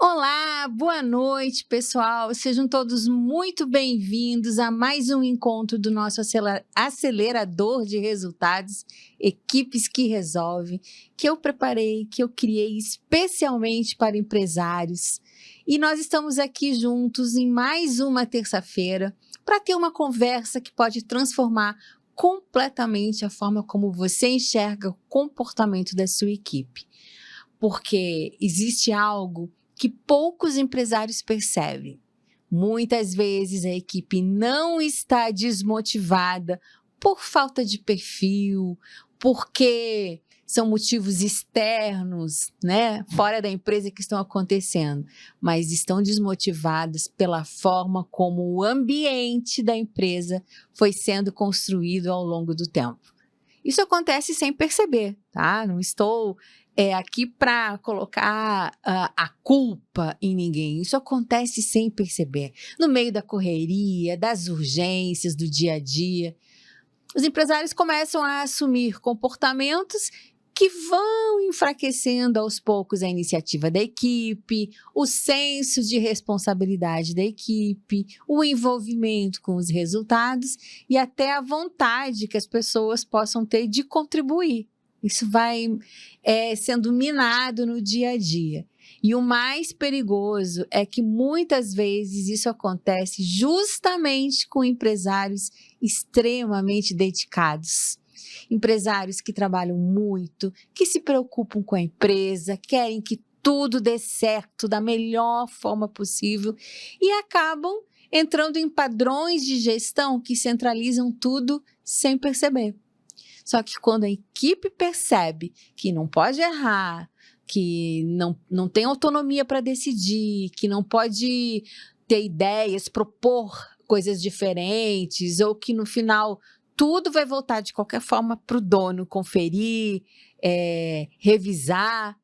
Olá, boa noite, pessoal. Sejam todos muito bem-vindos a mais um encontro do nosso acelerador de resultados, Equipes que Resolvem, que eu preparei, que eu criei especialmente para empresários. E nós estamos aqui juntos em mais uma terça-feira para ter uma conversa que pode transformar completamente a forma como você enxerga o comportamento da sua equipe. Porque existe algo que poucos empresários percebem. Muitas vezes a equipe não está desmotivada por falta de perfil, porque são motivos externos, né, fora da empresa que estão acontecendo, mas estão desmotivadas pela forma como o ambiente da empresa foi sendo construído ao longo do tempo. Isso acontece sem perceber, tá? Não estou aqui para colocar a culpa em ninguém. Isso acontece sem perceber. No meio da correria, das urgências do dia a dia, os empresários começam a assumir comportamentos que vão enfraquecendo aos poucos a iniciativa da equipe, o senso de responsabilidade da equipe, o envolvimento com os resultados e até a vontade que as pessoas possam ter de contribuir. Isso vai sendo minado no dia a dia. E o mais perigoso é que muitas vezes isso acontece justamente com empresários extremamente dedicados. Empresários que trabalham muito, que se preocupam com a empresa, querem que tudo dê certo da melhor forma possível e acabam entrando em padrões de gestão que centralizam tudo sem perceber. Só que quando a equipe percebe que não pode errar, que não tem autonomia para decidir, que não pode ter ideias, propor coisas diferentes, ou que no final tudo vai voltar de qualquer forma para o dono conferir, revisar,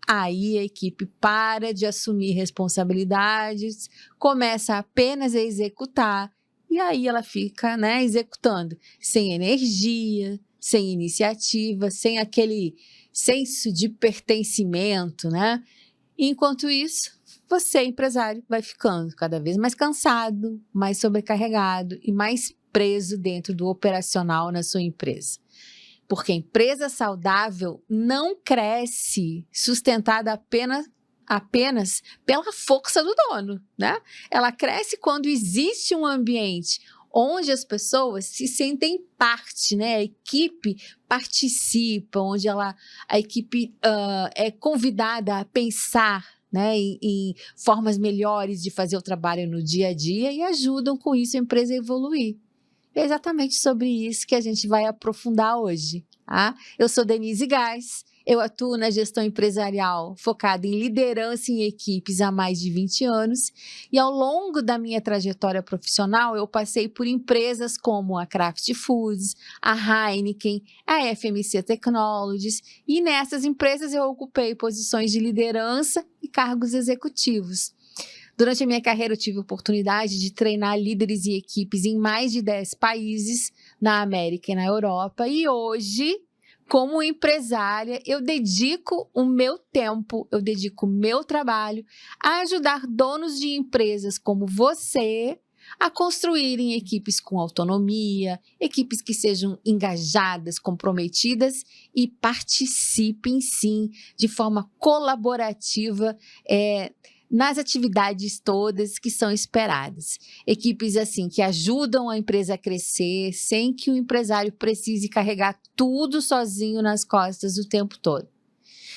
aí a equipe para de assumir responsabilidades, começa apenas a executar, e aí ela fica, executando, sem energia, sem iniciativa, sem aquele senso de pertencimento, né? Enquanto isso, você, empresário, vai ficando cada vez mais cansado, mais sobrecarregado e mais preso dentro do operacional na sua empresa. Porque a empresa saudável não cresce sustentada apenas pela força do dono, né? Ela cresce quando existe um ambiente onde as pessoas se sentem parte, né? A equipe participa, onde a equipe é convidada a pensar, né, em formas melhores de fazer o trabalho no dia a dia e ajudam com isso a empresa a evoluir. É exatamente sobre isso que a gente vai aprofundar hoje. Tá? Eu sou Denise Gás, eu atuo na gestão empresarial focada em liderança em equipes há mais de 20 anos e ao longo da minha trajetória profissional eu passei por empresas como a Kraft Foods, a Heineken, a FMC Technologies e nessas empresas eu ocupei posições de liderança e cargos executivos. Durante a minha carreira, eu tive a oportunidade de treinar líderes e equipes em mais de 10 países na América e na Europa. E hoje, como empresária, eu dedico o meu tempo, eu dedico o meu trabalho a ajudar donos de empresas como você a construírem equipes com autonomia, equipes que sejam engajadas, comprometidas e participem, sim, de forma colaborativa, nas atividades todas que são esperadas. Equipes assim que ajudam a empresa a crescer sem que o empresário precise carregar tudo sozinho nas costas o tempo todo.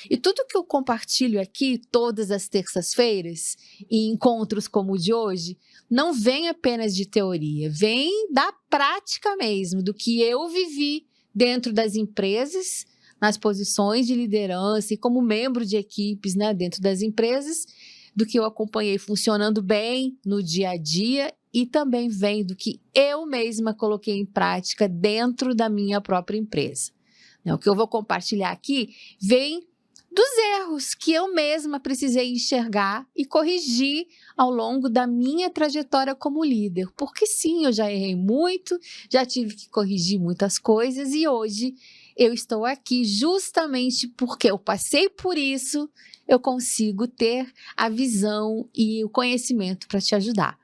E tudo que eu compartilho aqui todas as terças-feiras em encontros como o de hoje não vem apenas de teoria, vem da prática mesmo, do que eu vivi dentro das empresas, nas posições de liderança e como membro de equipes, né, dentro das empresas, do que eu acompanhei funcionando bem no dia a dia e também vem do que eu mesma coloquei em prática dentro da minha própria empresa. O que eu vou compartilhar aqui vem dos erros que eu mesma precisei enxergar e corrigir ao longo da minha trajetória como líder. Porque sim, eu já errei muito, já tive que corrigir muitas coisas e hoje eu estou aqui justamente porque eu passei por isso, eu consigo ter a visão e o conhecimento para te ajudar.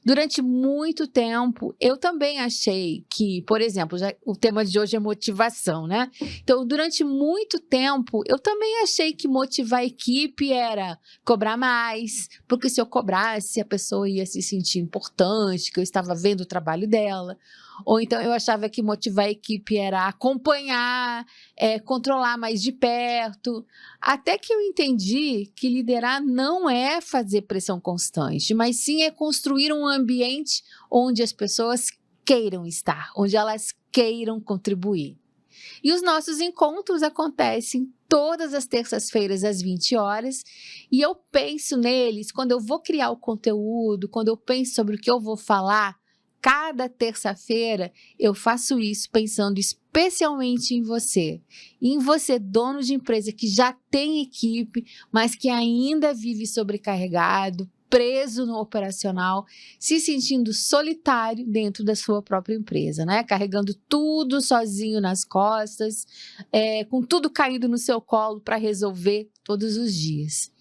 Durante muito tempo, eu também achei que, por exemplo, o tema de hoje é motivação, né? Então, durante muito tempo, eu também achei que motivar a equipe era cobrar mais, porque se eu cobrasse, a pessoa ia se sentir importante, que eu estava vendo o trabalho dela. Ou então eu achava que motivar a equipe era acompanhar, controlar mais de perto. Até que eu entendi que liderar não é fazer pressão constante, mas sim é construir um ambiente onde as pessoas queiram estar, onde elas queiram contribuir. E os nossos encontros acontecem todas as terças-feiras às 20 horas, e eu penso neles quando eu vou criar o conteúdo, quando eu penso sobre o que eu vou falar. Cada terça-feira eu faço isso pensando especialmente em você, dono de empresa que já tem equipe, mas que ainda vive sobrecarregado, preso no operacional, se sentindo solitário dentro da sua própria empresa, né? Carregando tudo sozinho nas costas, com tudo caindo no seu colo para resolver todos os dias.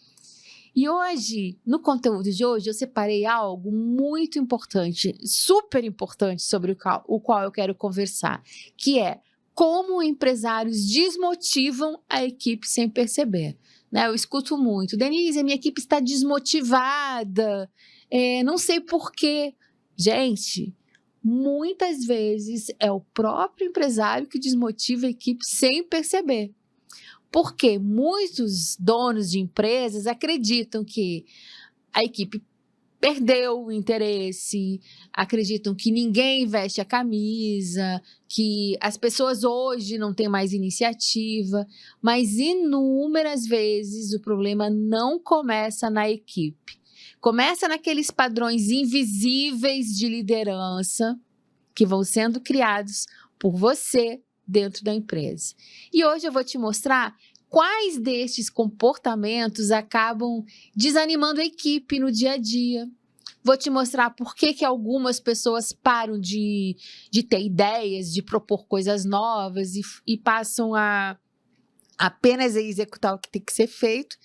E hoje, no conteúdo de hoje, eu separei algo muito importante, super importante, sobre o qual eu quero conversar, que é como empresários desmotivam a equipe sem perceber. Né? Eu escuto muito, Denise, a minha equipe está desmotivada, não sei por quê. Gente, muitas vezes é o próprio empresário que desmotiva a equipe sem perceber. Porque muitos donos de empresas acreditam que a equipe perdeu o interesse, acreditam que ninguém veste a camisa, que as pessoas hoje não têm mais iniciativa, mas inúmeras vezes o problema não começa na equipe. Começa naqueles padrões invisíveis de liderança que vão sendo criados por você dentro da empresa. E hoje eu vou te mostrar quais destes comportamentos acabam desanimando a equipe no dia a dia. Vou te mostrar por que algumas pessoas param de ter ideias, de propor coisas novas e passam a apenas executar o que tem que ser feito.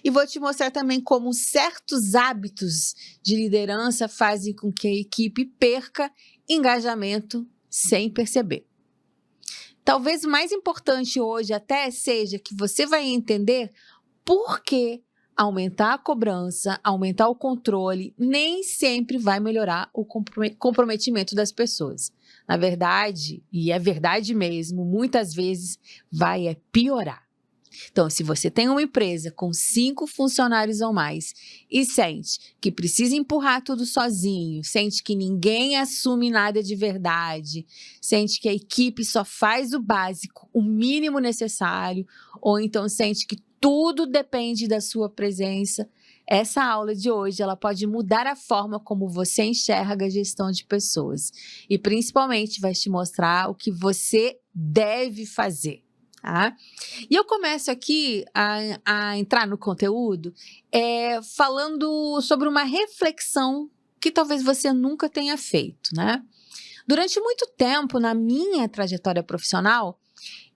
E vou te mostrar também como certos hábitos de liderança fazem com que a equipe perca engajamento sem perceber. Talvez o mais importante hoje até seja que você vai entender por que aumentar a cobrança, aumentar o controle, nem sempre vai melhorar o comprometimento das pessoas. Na verdade, e é verdade mesmo, muitas vezes vai piorar. Então, se você tem uma empresa com 5 funcionários ou mais e sente que precisa empurrar tudo sozinho, sente que ninguém assume nada de verdade, sente que a equipe só faz o básico, o mínimo necessário, ou então sente que tudo depende da sua presença, essa aula de hoje ela pode mudar a forma como você enxerga a gestão de pessoas e principalmente vai te mostrar o que você deve fazer. Tá? E eu começo aqui a entrar no conteúdo falando sobre uma reflexão que talvez você nunca tenha feito, né? Durante muito tempo, na minha trajetória profissional,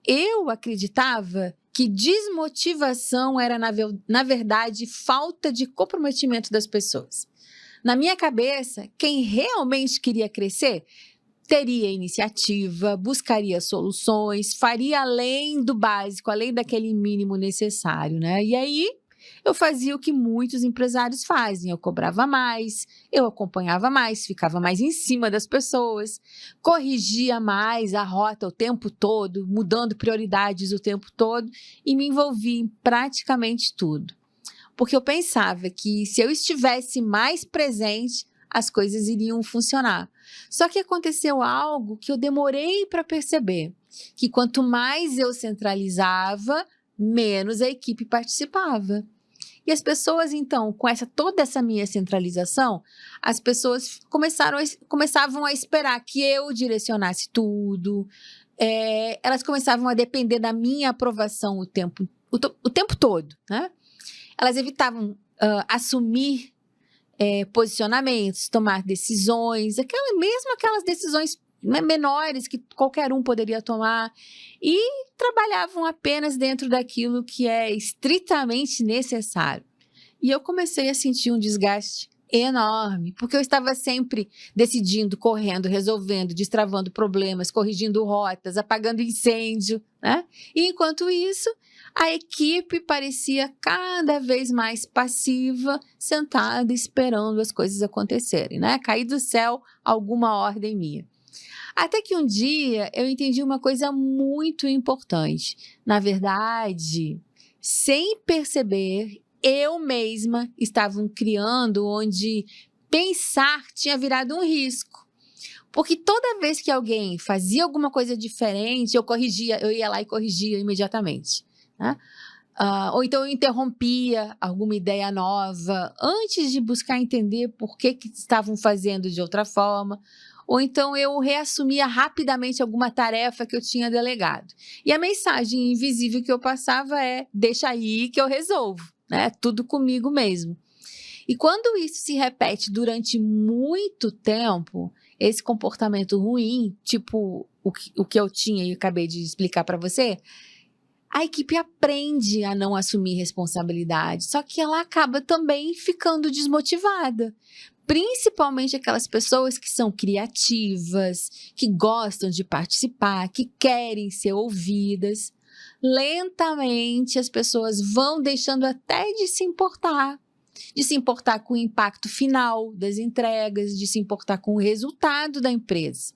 eu acreditava que desmotivação era, na verdade, falta de comprometimento das pessoas. Na minha cabeça, quem realmente queria crescer teria iniciativa, buscaria soluções, faria além do básico, além daquele mínimo necessário, né? E aí eu fazia o que muitos empresários fazem, eu cobrava mais, eu acompanhava mais, ficava mais em cima das pessoas, corrigia mais a rota o tempo todo, mudando prioridades o tempo todo e me envolvia em praticamente tudo. Porque eu pensava que se eu estivesse mais presente, as coisas iriam funcionar. Só que aconteceu algo que eu demorei para perceber, que quanto mais eu centralizava, menos a equipe participava. E as pessoas, então, com toda essa minha centralização, as pessoas começavam a esperar que eu direcionasse tudo, elas começavam a depender da minha aprovação o tempo todo, né? Elas evitavam assumir posicionamentos, tomar decisões, aquelas decisões menores que qualquer um poderia tomar e trabalhavam apenas dentro daquilo que é estritamente necessário. E eu comecei a sentir um desgaste enorme, porque eu estava sempre decidindo, correndo, resolvendo, destravando problemas, corrigindo rotas, apagando incêndio, né? E enquanto isso, a equipe parecia cada vez mais passiva, sentada esperando as coisas acontecerem, né? Cair do céu alguma ordem minha. Até que um dia eu entendi uma coisa muito importante. Na verdade, sem perceber, eu mesma estava criando onde pensar tinha virado um risco. Porque toda vez que alguém fazia alguma coisa diferente, eu ia lá e corrigia imediatamente, né? Ou então eu interrompia alguma ideia nova antes de buscar entender por que estavam fazendo de outra forma. Ou então eu reassumia rapidamente alguma tarefa que eu tinha delegado. E a mensagem invisível que eu passava é: deixa aí que eu resolvo, né? Tudo comigo mesmo. E quando isso se repete durante muito tempo, esse comportamento ruim, tipo o que eu tinha e acabei de explicar para você, a equipe aprende a não assumir responsabilidade, só que ela acaba também ficando desmotivada. Principalmente aquelas pessoas que são criativas, que gostam de participar, que querem ser ouvidas. Lentamente as pessoas vão deixando até de se importar com o impacto final das entregas, de se importar com o resultado da empresa.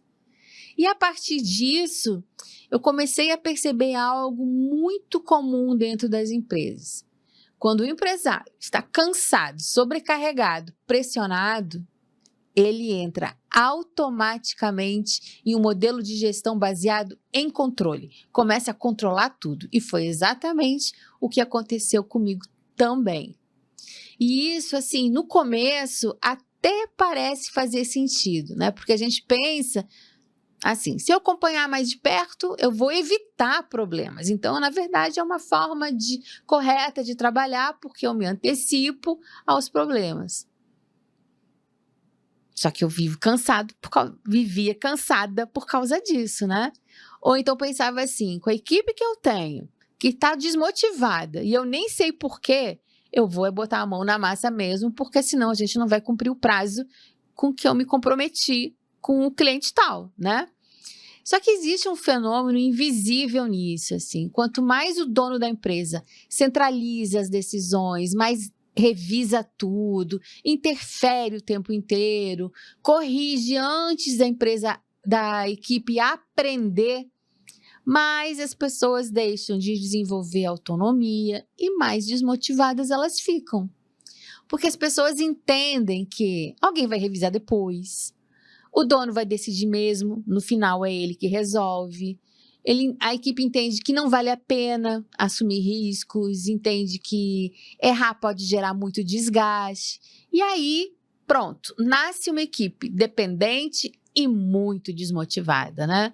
E a partir disso, eu comecei a perceber algo muito comum dentro das empresas. Quando o empresário está cansado, sobrecarregado, pressionado, ele entra automaticamente em um modelo de gestão baseado em controle. Começa a controlar tudo. E foi exatamente o que aconteceu comigo também. E isso, assim, no começo até parece fazer sentido, né? Porque a gente pensa assim, se eu acompanhar mais de perto, eu vou evitar problemas. Então, na verdade, é uma forma correta de trabalhar, porque eu me antecipo aos problemas. Só que eu vivia cansada por causa disso, né? Ou então pensava assim, com a equipe que eu tenho, que está desmotivada, e eu nem sei por quê, eu vou botar a mão na massa mesmo, porque senão a gente não vai cumprir o prazo com que eu me comprometi com o cliente tal, né? Só que existe um fenômeno invisível nisso, assim. Quanto mais o dono da empresa centraliza as decisões, mais revisa tudo, interfere o tempo inteiro, corrige antes da equipe aprender, mais as pessoas deixam de desenvolver autonomia e mais desmotivadas elas ficam. Porque as pessoas entendem que alguém vai revisar depois, o dono vai decidir mesmo, no final é ele que resolve. A equipe entende que não vale a pena assumir riscos, entende que errar pode gerar muito desgaste. E aí, pronto, nasce uma equipe dependente e muito desmotivada, né?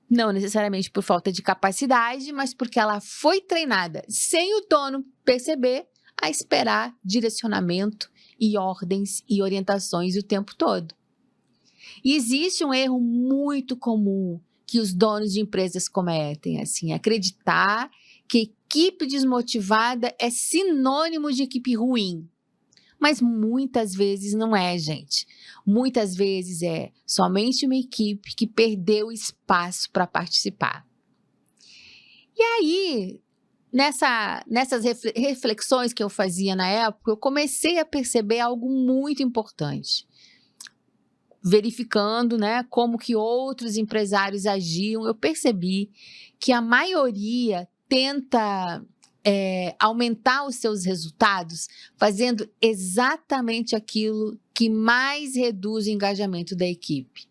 Não necessariamente por falta de capacidade, mas porque ela foi treinada, sem o dono perceber, a esperar direcionamento e ordens e orientações o tempo todo. E existe um erro muito comum que os donos de empresas cometem, assim, acreditar que equipe desmotivada é sinônimo de equipe ruim. Mas muitas vezes não é, gente. Muitas vezes é somente uma equipe que perdeu espaço para participar. E aí, nessas reflexões que eu fazia na época, eu comecei a perceber algo muito importante. Verificando, né, como que outros empresários agiam, eu percebi que a maioria tenta aumentar os seus resultados fazendo exatamente aquilo que mais reduz o engajamento da equipe.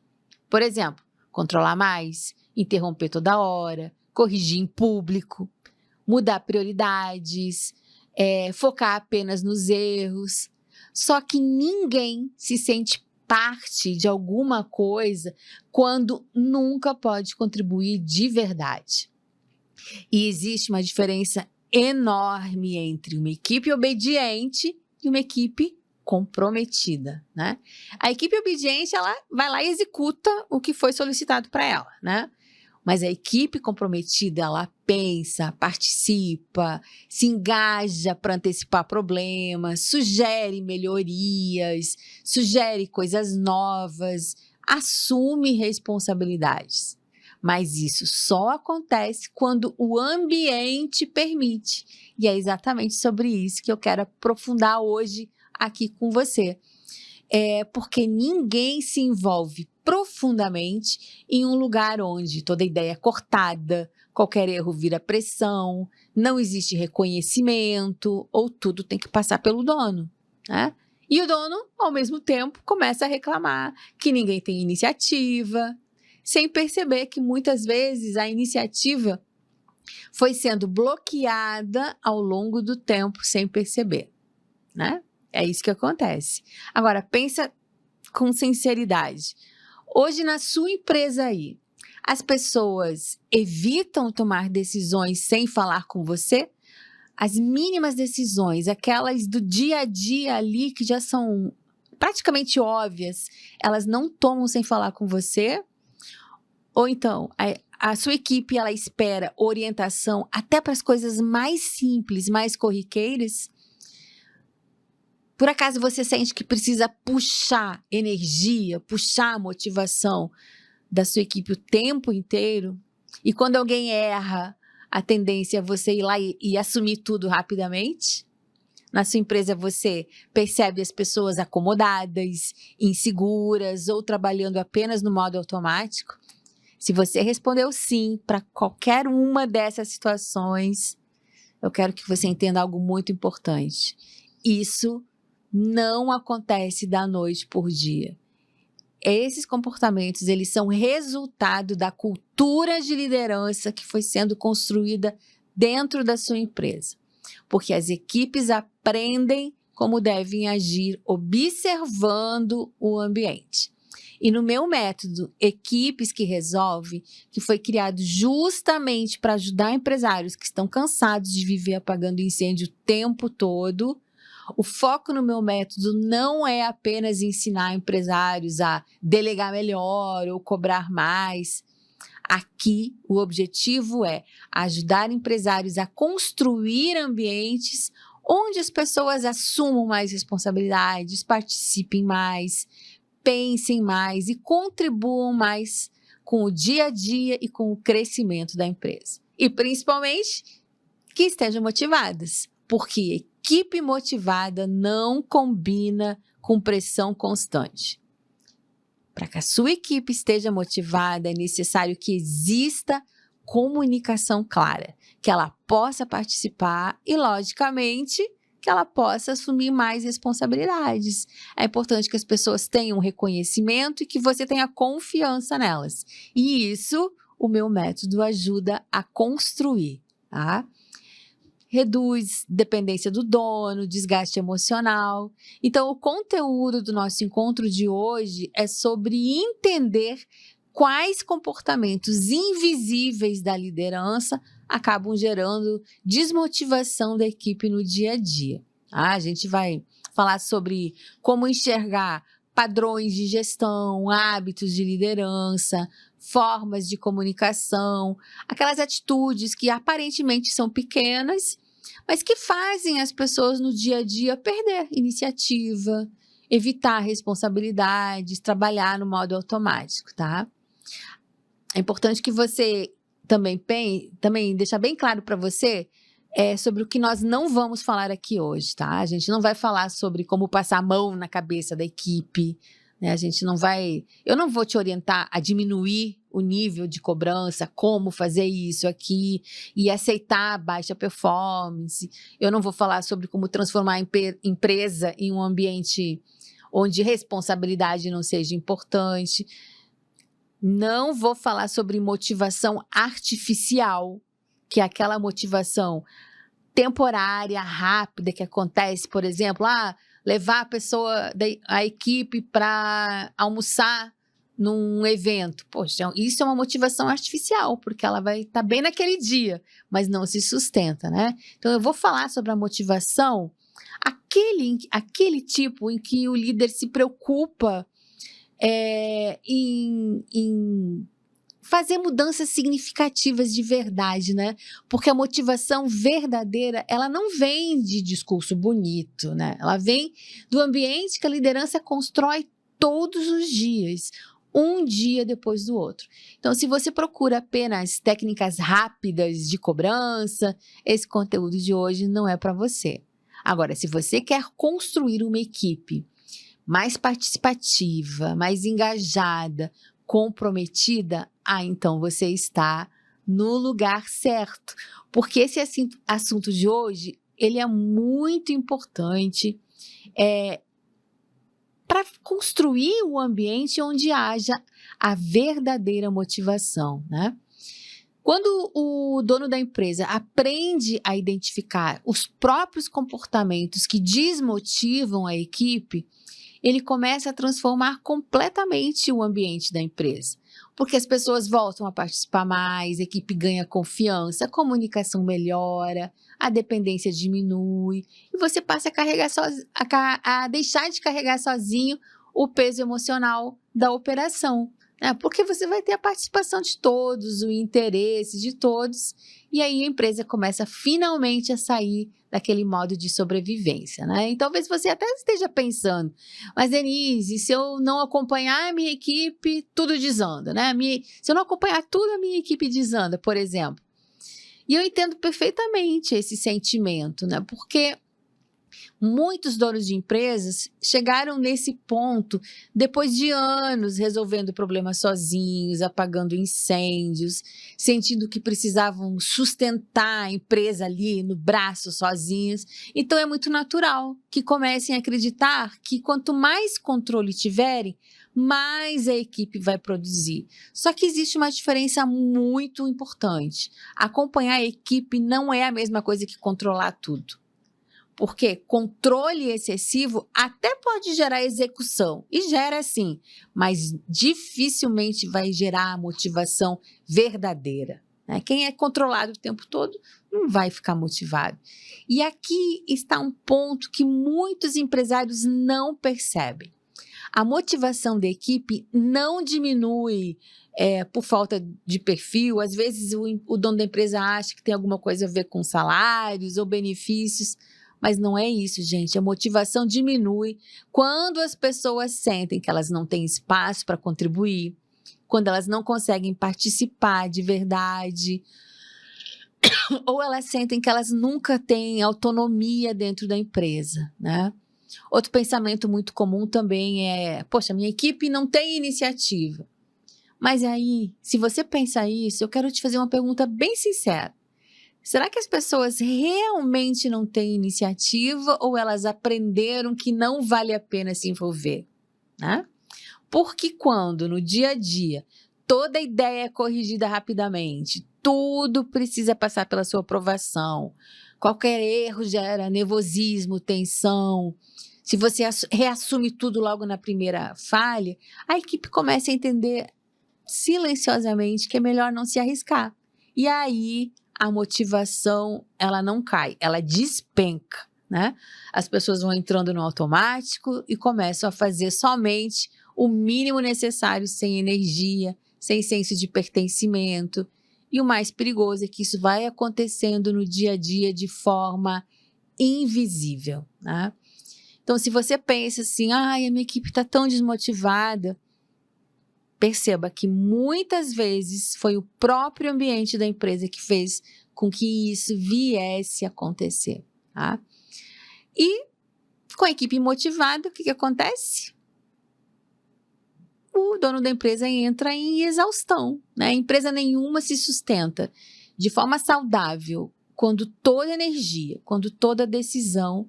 Por exemplo, controlar mais, interromper toda hora, corrigir em público, mudar prioridades, focar apenas nos erros. Só que ninguém se sente parte de alguma coisa quando nunca pode contribuir de verdade. E existe uma diferença enorme entre uma equipe obediente e uma equipe comprometida, né? A equipe obediente, ela vai lá e executa o que foi solicitado para ela, né? Mas a equipe comprometida, ela pensa, participa, se engaja para antecipar problemas, sugere melhorias, sugere coisas novas, assume responsabilidades. Mas isso só acontece quando o ambiente permite. E é exatamente sobre isso que eu quero aprofundar hoje aqui com você. Porque ninguém se envolve profundamente em um lugar onde toda ideia é cortada, qualquer erro vira pressão, não existe reconhecimento, ou tudo tem que passar pelo dono, né? E o dono, ao mesmo tempo, começa a reclamar que ninguém tem iniciativa, sem perceber que muitas vezes a iniciativa foi sendo bloqueada ao longo do tempo sem perceber, né? É isso que acontece. Agora, pensa com sinceridade. Hoje, na sua empresa aí, as pessoas evitam tomar decisões sem falar com você? As mínimas decisões, aquelas do dia a dia ali que já são praticamente óbvias, elas não tomam sem falar com você? Ou então, a sua equipe, ela espera orientação até para as coisas mais simples, mais corriqueiras? Por acaso você sente que precisa puxar energia, puxar motivação da sua equipe o tempo inteiro? E quando alguém erra, a tendência é você ir lá e assumir tudo rapidamente? Na sua empresa você percebe as pessoas acomodadas, inseguras ou trabalhando apenas no modo automático? Se você respondeu sim para qualquer uma dessas situações, eu quero que você entenda algo muito importante. Isso não acontece da noite por dia. Esses comportamentos, eles são resultado da cultura de liderança que foi sendo construída dentro da sua empresa. Porque as equipes aprendem como devem agir observando o ambiente. E no meu método, Equipes que Resolve, que foi criado justamente para ajudar empresários que estão cansados de viver apagando incêndio o tempo todo, o foco no meu método não é apenas ensinar empresários a delegar melhor ou cobrar mais. Aqui, o objetivo é ajudar empresários a construir ambientes onde as pessoas assumam mais responsabilidades, participem mais, pensem mais e contribuam mais com o dia a dia e com o crescimento da empresa. E, principalmente, que estejam motivadas, porque equipe motivada não combina com pressão constante. Para que a sua equipe esteja motivada, é necessário que exista comunicação clara, que ela possa participar e, logicamente, que ela possa assumir mais responsabilidades. É importante que as pessoas tenham reconhecimento e que você tenha confiança nelas. E isso, o meu método ajuda a construir, tá? Reduz dependência do dono, desgaste emocional. Então, o conteúdo do nosso encontro de hoje é sobre entender quais comportamentos invisíveis da liderança acabam gerando desmotivação da equipe no dia a dia. A gente vai falar sobre como enxergar padrões de gestão, hábitos de liderança, formas de comunicação, aquelas atitudes que aparentemente são pequenas, mas que fazem as pessoas no dia a dia perder iniciativa, evitar responsabilidades, trabalhar no modo automático, tá? É importante que você também deixar bem claro para você sobre o que nós não vamos falar aqui hoje, tá? A gente não vai falar sobre como passar a mão na cabeça da equipe, né? Eu não vou te orientar a diminuir o nível de cobrança, como fazer isso aqui e aceitar a baixa performance. Eu não vou falar sobre como transformar a empresa em um ambiente onde responsabilidade não seja importante. Não vou falar sobre motivação artificial, que é aquela motivação temporária, rápida, que acontece, por exemplo, levar a equipe para almoçar num evento. Poxa, isso é uma motivação artificial, porque ela vai estar bem naquele dia, mas não se sustenta, né? Então, eu vou falar sobre a motivação a aquele tipo em que o líder se preocupa em fazer mudanças significativas de verdade, né? Porque a motivação verdadeira, ela não vem de discurso bonito, né? Ela vem do ambiente que a liderança constrói todos os dias, um dia depois do outro. Então, se você procura apenas técnicas rápidas de cobrança, esse conteúdo de hoje não é para você. Agora, se você quer construir uma equipe mais participativa, mais engajada, comprometida, então você está no lugar certo. Porque esse assunto de hoje, ele é muito importante para construir um ambiente onde haja a verdadeira motivação, né? Quando o dono da empresa aprende a identificar os próprios comportamentos que desmotivam a equipe, ele começa a transformar completamente o ambiente da empresa. Porque as pessoas voltam a participar mais, a equipe ganha confiança, a comunicação melhora, a dependência diminui e você passa a deixar de carregar sozinho o peso emocional da operação. Porque você vai ter a participação de todos, o interesse de todos, e aí a empresa começa finalmente a sair daquele modo de sobrevivência, né? E talvez você até esteja pensando, mas Denise, se eu não acompanhar a minha equipe, tudo desanda, né? Se eu não acompanhar tudo, a minha equipe desanda, por exemplo. E eu entendo perfeitamente esse sentimento, né? Porque muitos donos de empresas chegaram nesse ponto depois de anos resolvendo problemas sozinhos, apagando incêndios, sentindo que precisavam sustentar a empresa ali no braço sozinhos. Então é muito natural que comecem a acreditar que quanto mais controle tiverem, mais a equipe vai produzir. Só que existe uma diferença muito importante. Acompanhar a equipe não é a mesma coisa que controlar tudo. Porque controle excessivo até pode gerar execução, e gera sim, mas dificilmente vai gerar a motivação verdadeira, né? Quem é controlado o tempo todo não vai ficar motivado. E aqui está um ponto que muitos empresários não percebem. A motivação da equipe não diminui por falta de perfil. Às vezes o dono da empresa acha que tem alguma coisa a ver com salários ou benefícios, mas não é isso, gente. A motivação diminui quando as pessoas sentem que elas não têm espaço para contribuir, quando elas não conseguem participar de verdade, ou elas sentem que elas nunca têm autonomia dentro da empresa, né? Outro pensamento muito comum também é, poxa, minha equipe não tem iniciativa. Mas aí, se você pensa isso, eu quero te fazer uma pergunta bem sincera. Será que as pessoas realmente não têm iniciativa ou elas aprenderam que não vale a pena se envolver, né? Porque quando, no dia a dia, toda ideia é corrigida rapidamente, tudo precisa passar pela sua aprovação, qualquer erro gera nervosismo, tensão. Se você reassume tudo logo na primeira falha, a equipe começa a entender silenciosamente que é melhor não se arriscar. E aí a motivação, ela não cai, ela despenca, né? As pessoas vão entrando no automático e começam a fazer somente o mínimo necessário, sem energia, sem senso de pertencimento. E o mais perigoso é que isso vai acontecendo no dia a dia de forma invisível, né? Então, se você pensa assim, a minha equipe está tão desmotivada, perceba que muitas vezes foi o próprio ambiente da empresa que fez com que isso viesse a acontecer, tá? E com a equipe motivada, o que acontece? O dono da empresa entra em exaustão, né? Empresa nenhuma se sustenta de forma saudável quando toda energia, quando toda decisão,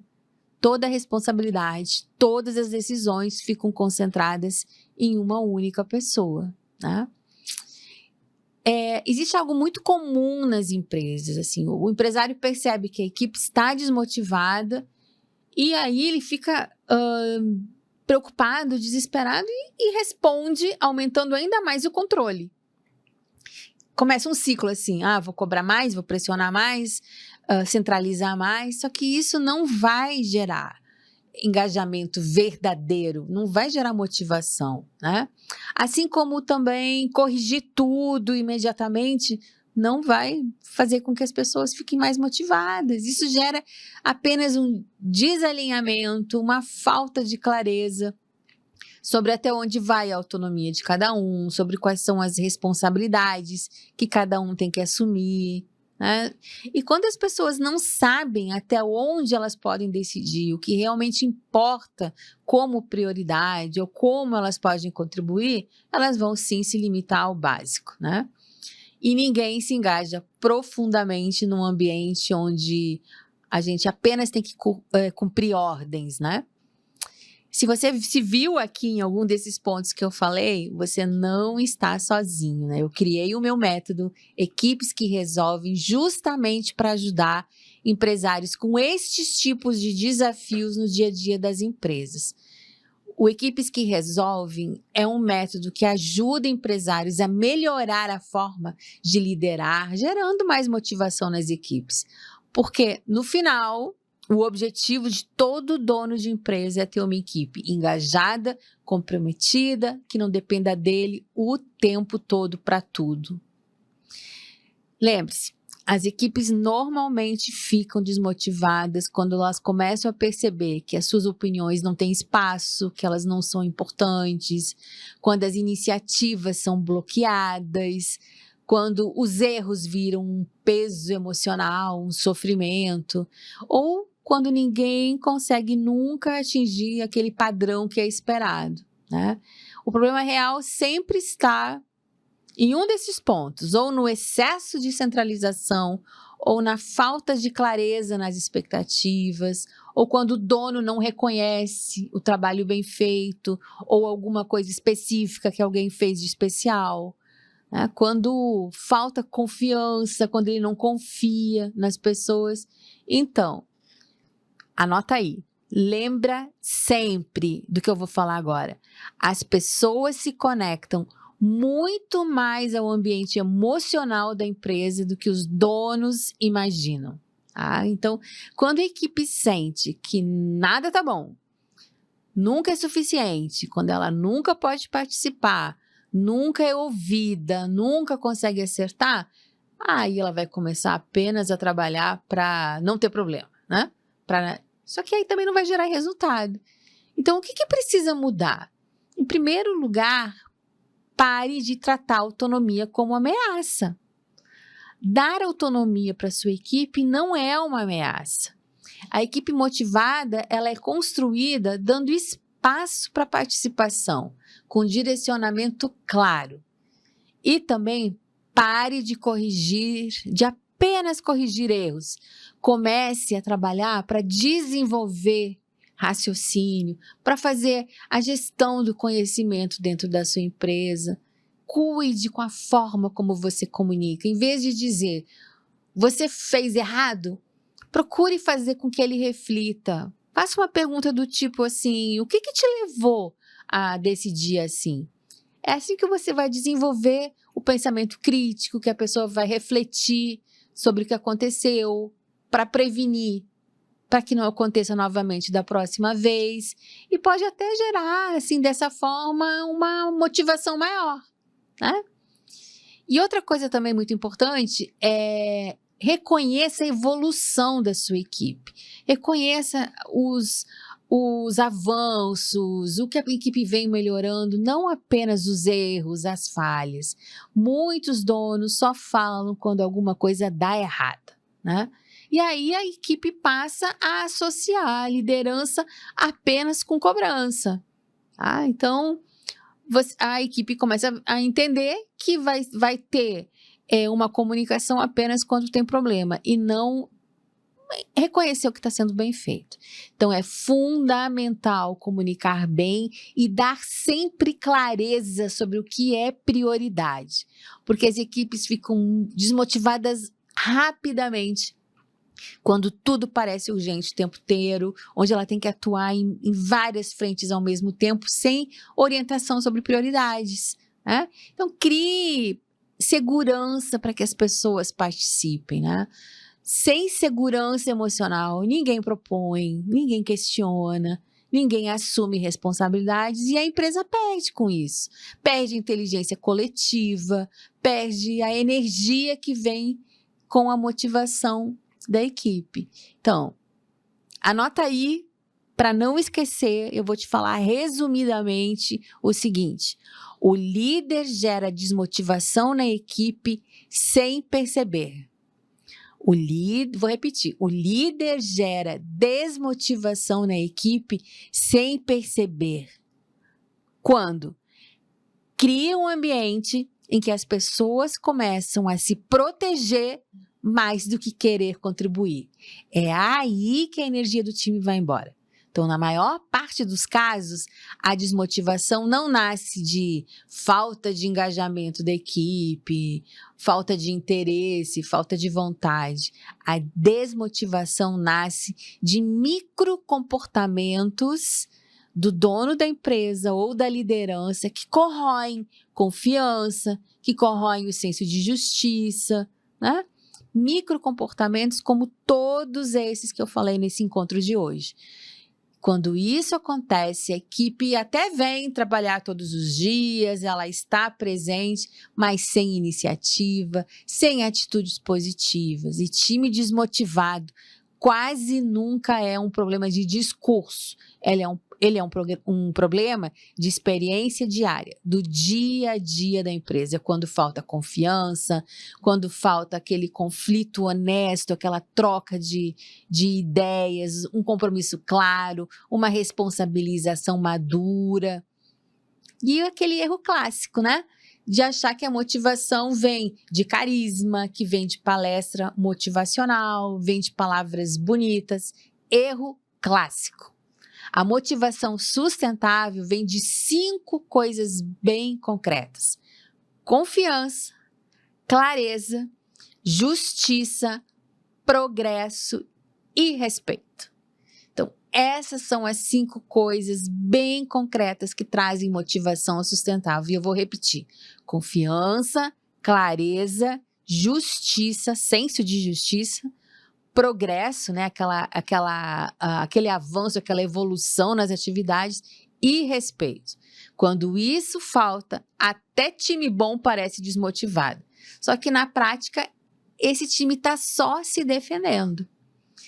toda responsabilidade, todas as decisões ficam concentradas em uma única pessoa, né? Existe algo muito comum nas empresas, assim, o empresário percebe que a equipe está desmotivada e aí ele fica preocupado, desesperado e responde aumentando ainda mais o controle. Começa um ciclo assim, vou cobrar mais, vou pressionar mais, centralizar mais, só que isso não vai gerar engajamento verdadeiro, não vai gerar motivação, né? Assim como também corrigir tudo imediatamente não vai fazer com que as pessoas fiquem mais motivadas. Isso gera apenas um desalinhamento, uma falta de clareza sobre até onde vai a autonomia de cada um, sobre quais são as responsabilidades que cada um tem que assumir, né? E quando as pessoas não sabem até onde elas podem decidir, o que realmente importa como prioridade ou como elas podem contribuir, elas vão sim se limitar ao básico, né? E ninguém se engaja profundamente num ambiente onde a gente apenas tem que cumprir ordens, né? Se você se viu aqui em algum desses pontos que eu falei, você não está sozinho, né? Eu criei o meu método Equipes que Resolvem justamente para ajudar empresários com estes tipos de desafios no dia a dia das empresas. O Equipes que Resolvem é um método que ajuda empresários a melhorar a forma de liderar, gerando mais motivação nas equipes. Porque, no final, o objetivo de todo dono de empresa é ter uma equipe engajada, comprometida, que não dependa dele o tempo todo para tudo. Lembre-se, as equipes normalmente ficam desmotivadas quando elas começam a perceber que as suas opiniões não têm espaço, que elas não são importantes, quando as iniciativas são bloqueadas, quando os erros viram um peso emocional, um sofrimento, ou quando ninguém consegue nunca atingir aquele padrão que é esperado, né? O problema real sempre está em um desses pontos, ou no excesso de centralização, ou na falta de clareza nas expectativas, ou quando o dono não reconhece o trabalho bem feito, ou alguma coisa específica que alguém fez de especial, né? Quando falta confiança, quando ele não confia nas pessoas. Então, anota aí, lembra sempre do que eu vou falar agora. As pessoas se conectam muito mais ao ambiente emocional da empresa do que os donos imaginam. Tá? Então, quando a equipe sente que nada tá bom, nunca é suficiente, quando ela nunca pode participar, nunca é ouvida, nunca consegue acertar, aí ela vai começar apenas a trabalhar para não ter problema, né? Só que aí também não vai gerar resultado. Então, o que precisa mudar? Em primeiro lugar, pare de tratar a autonomia como ameaça. Dar autonomia para sua equipe não é uma ameaça. A equipe motivada, ela é construída dando espaço para participação, com direcionamento claro. E também pare de apenas corrigir erros. Comece a trabalhar para desenvolver raciocínio, para fazer a gestão do conhecimento dentro da sua empresa. Cuide com a forma como você comunica. Em vez de dizer, você fez errado, procure fazer com que ele reflita. Faça uma pergunta do tipo assim, o que te levou a decidir assim? É assim que você vai desenvolver o pensamento crítico, que a pessoa vai refletir sobre o que aconteceu, para prevenir, para que não aconteça novamente da próxima vez. E pode até gerar, assim, dessa forma, uma motivação maior, né? E outra coisa também muito importante é reconheça a evolução da sua equipe. Reconheça os avanços, o que a equipe vem melhorando, não apenas os erros, as falhas. Muitos donos só falam quando alguma coisa dá errada, né? E aí a equipe passa a associar a liderança apenas com cobrança. Tá? Então, a equipe começa a entender que vai ter uma comunicação apenas quando tem problema e não reconhecer o que está sendo bem feito. Então, é fundamental comunicar bem e dar sempre clareza sobre o que é prioridade, porque as equipes ficam desmotivadas rapidamente quando tudo parece urgente o tempo inteiro, onde ela tem que atuar em várias frentes ao mesmo tempo, sem orientação sobre prioridades, né? Então, crie segurança para que as pessoas participem, né? Sem segurança emocional, ninguém propõe, ninguém questiona. ninguém assume responsabilidades e a empresa perde com isso. Perde a inteligência coletiva, perde a energia que vem com a motivação da equipe. Então, anota aí, para não esquecer, eu vou te falar resumidamente o seguinte: o líder gera desmotivação na equipe sem perceber. Vou repetir, o líder gera desmotivação na equipe sem perceber. Quando cria um ambiente em que as pessoas começam a se proteger mais do que querer contribuir. É aí que a energia do time vai embora. Então, na maior parte dos casos, a desmotivação não nasce de falta de engajamento da equipe, falta de interesse, falta de vontade. A desmotivação nasce de microcomportamentos do dono da empresa ou da liderança que corroem confiança, que corroem o senso de justiça, né? Microcomportamentos como todos esses que eu falei nesse encontro de hoje. Quando isso acontece, a equipe até vem trabalhar todos os dias, ela está presente, mas sem iniciativa, sem atitudes positivas. E time desmotivado quase nunca é um problema de discurso, ele é um problema de experiência diária, do dia a dia da empresa. Quando falta confiança, quando falta aquele conflito honesto, aquela troca de ideias, um compromisso claro, uma responsabilização madura. E aquele erro clássico, né? De achar que a motivação vem de carisma, que vem de palestra motivacional, vem de palavras bonitas. Erro clássico. A motivação sustentável vem de 5 coisas bem concretas: confiança, clareza, justiça, progresso e respeito. Então, essas são as 5 coisas bem concretas que trazem motivação sustentável. E eu vou repetir: confiança, clareza, justiça, senso de justiça, progresso, né? Aquele avanço, aquela evolução nas atividades e respeito. Quando isso falta, até time bom parece desmotivado. Só que na prática, esse time está só se defendendo.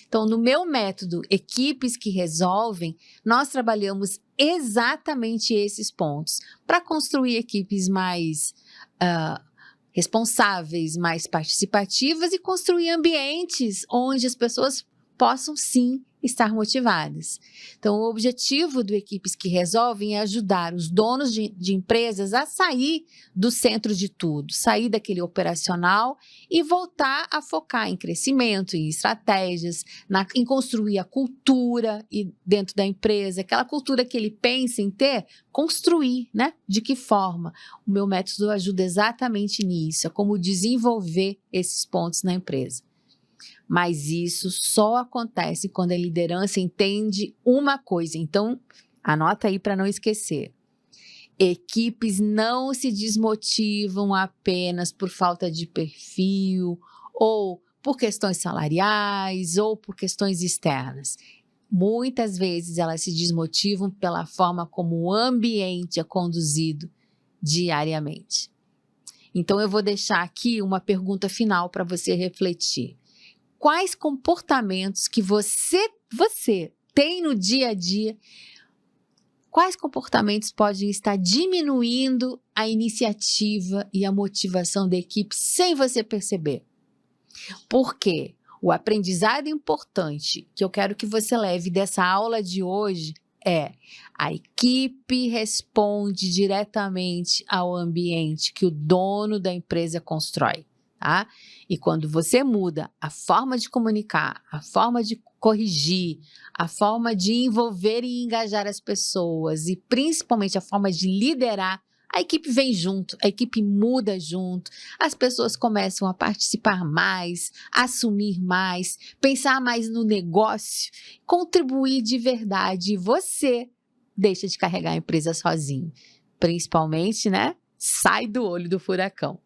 Então, no meu método, Equipes que Resolvem, nós trabalhamos exatamente esses pontos para construir equipes mais responsáveis, mais participativas e construir ambientes onde as pessoas possam sim estar motivadas. Então, o objetivo do Equipes que Resolvem é ajudar os donos de empresas a sair do centro de tudo, sair daquele operacional e voltar a focar em crescimento, em estratégias, em construir a cultura dentro da empresa, aquela cultura que ele pensa em ter, construir, né? De que forma? O meu método ajuda exatamente nisso, é como desenvolver esses pontos na empresa. Mas isso só acontece quando a liderança entende uma coisa. Então, anota aí para não esquecer. Equipes não se desmotivam apenas por falta de perfil, ou por questões salariais, ou por questões externas. Muitas vezes elas se desmotivam pela forma como o ambiente é conduzido diariamente. Então, eu vou deixar aqui uma pergunta final para você refletir. Quais comportamentos que você tem no dia a dia, quais comportamentos podem estar diminuindo a iniciativa e a motivação da equipe sem você perceber? Porque o aprendizado importante que eu quero que você leve dessa aula de hoje é: a equipe responde diretamente ao ambiente que o dono da empresa constrói. Tá? E quando você muda a forma de comunicar, a forma de corrigir, a forma de envolver e engajar as pessoas e principalmente a forma de liderar, a equipe vem junto, a equipe muda junto, as pessoas começam a participar mais, assumir mais, pensar mais no negócio, contribuir de verdade. E você deixa de carregar a empresa sozinho. Principalmente, né? Sai do olho do furacão.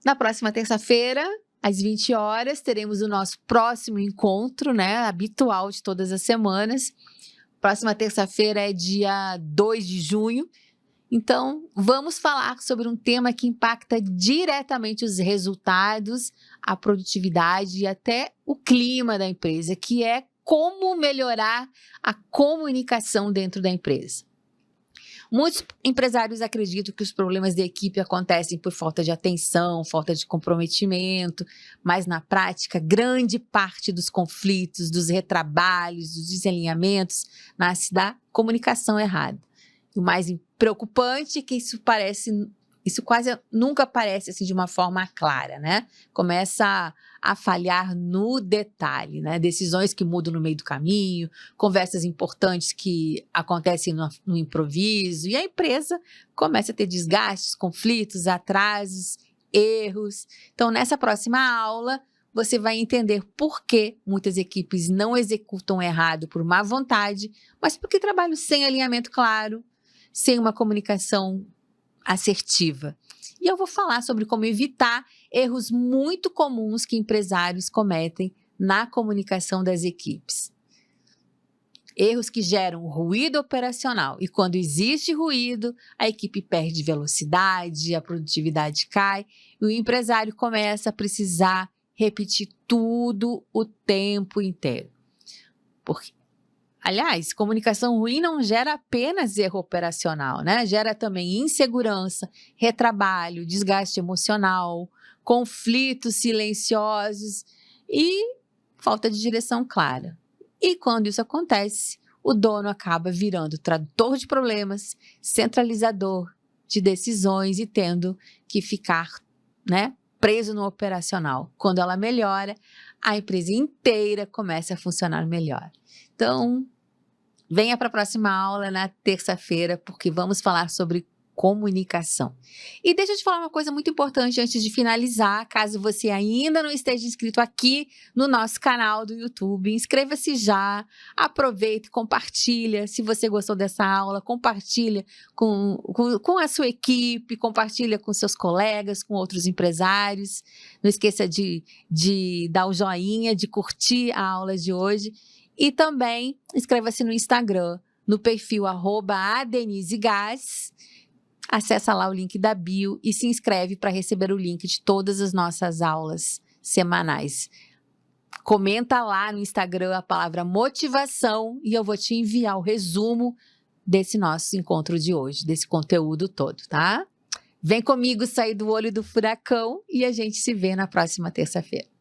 Na próxima terça-feira, às 20 horas, teremos o nosso próximo encontro, né, habitual de todas as semanas. Próxima terça-feira é dia 2 de junho. Então, vamos falar sobre um tema que impacta diretamente os resultados, a produtividade e até o clima da empresa, que é como melhorar a comunicação dentro da empresa. Muitos empresários acreditam que os problemas da equipe acontecem por falta de atenção, falta de comprometimento, mas na prática, grande parte dos conflitos, dos retrabalhos, dos desalinhamentos nasce da comunicação errada. O mais preocupante é que isso quase nunca aparece assim de uma forma clara, né? Começa a falhar no detalhe, né? Decisões que mudam no meio do caminho, conversas importantes que acontecem no improviso, e a empresa começa a ter desgastes, conflitos, atrasos, erros. Então, nessa próxima aula, você vai entender por que muitas equipes não executam errado por má vontade, mas porque trabalham sem alinhamento claro, sem uma comunicação assertiva. E eu vou falar sobre como evitar erros muito comuns que empresários cometem na comunicação das equipes. Erros que geram ruído operacional. E quando existe ruído, a equipe perde velocidade, a produtividade cai e o empresário começa a precisar repetir tudo o tempo inteiro. Aliás, comunicação ruim não gera apenas erro operacional, né? Gera também insegurança, retrabalho, desgaste emocional, conflitos silenciosos e falta de direção clara. E quando isso acontece, o dono acaba virando tradutor de problemas, centralizador de decisões e tendo que ficar, né, preso no operacional. Quando ela melhora, a empresa inteira começa a funcionar melhor. Então, venha para a próxima aula na terça-feira, porque vamos falar sobre comunicação. E deixa eu te falar uma coisa muito importante antes de finalizar. Caso você ainda não esteja inscrito aqui no nosso canal do YouTube, inscreva-se já, aproveite, compartilha. Se você gostou dessa aula, compartilha com a sua equipe, compartilha com seus colegas, com outros empresários. Não esqueça de dar o joinha, de curtir a aula de hoje. E também inscreva-se no Instagram, no perfil @adenisegás. Acessa lá o link da bio e se inscreve para receber o link de todas as nossas aulas semanais. Comenta lá no Instagram a palavra motivação e eu vou te enviar o resumo desse nosso encontro de hoje, desse conteúdo todo, tá? Vem comigo sair do olho do furacão e a gente se vê na próxima terça-feira.